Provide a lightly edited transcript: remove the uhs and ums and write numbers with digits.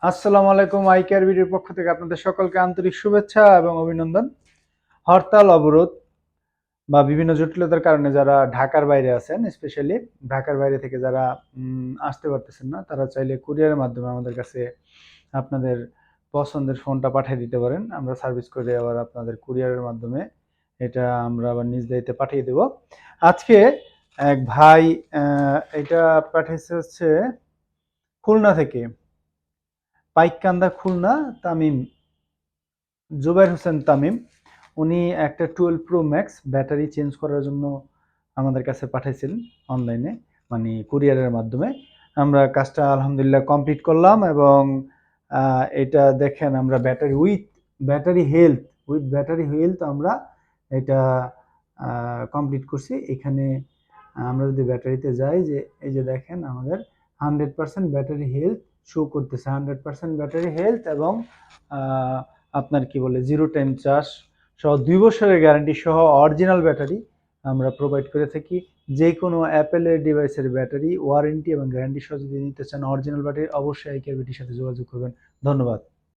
আসসালামু আলাইকুম। আইকেআর ভিডিওর পক্ষ থেকে আপনাদের সকলকে আন্তরিক শুভেচ্ছা এবং অভিনন্দন। হরতাল অবরোধ বা বিভিন্ন জটিলতার কারণে যারা ঢাকার বাইরে আছেন, স্পেশালি ঢাকার বাইরে থেকে যারা আসতে পারতেছেন না, তারা চাইলে কুরিয়ারের মাধ্যমে আমাদের কাছে আপনাদের পছন্দের ফোনটা পাঠিয়ে দিতে পারেন। আমরা সার্ভিস করে আবার আপনাদের কুরিয়ারের মাধ্যমে এটা আমরা আবার নিজ দায়িত্বে পাঠিয়ে দেব। আজকে এক ভাই এটা পাঠিয়েছে হচ্ছে খুলনা থেকে, পাইককান্দা খুলনা, তামিম, জুবাইর হোসেন তামিম। উনি একটা 12 প্রো ম্যাক্স ব্যাটারি চেঞ্জ করার জন্য আমাদের কাছে পাঠাইছিলেন অনলাইনে, মানে কুরিয়ারের মাধ্যমে। আমরা কাজটা আলহামদুলিল্লাহ কমপ্লিট করলাম এবং এটা দেখেন, আমরা ব্যাটারি হেলথ আমরা এটা কমপ্লিট করছি। এখানে আমরা যদি ব্যাটারিতে যাই, যে এই যে দেখেন আমাদের 100% ব্যাটারি হেলথ শো করতেছে, 100% ব্যাটারি হেলথ এবং আপনার কি বলে জিরো টাইম চার্জ সহ 2 বছরের গ্যারান্টি সহ অরিজিনাল ব্যাটারি আমরা প্রোভাইড করে থাকি। যে কোনো অ্যাপেলের ডিভাইসের ব্যাটারি ওয়ারেন্টি এবং গ্যারান্টি সহ যদি নিতে চান অরিজিনাল ব্যাটারি, অবশ্যই আইকেআর বিটির সাথে যোগাযোগ করবেন। ধন্যবাদ।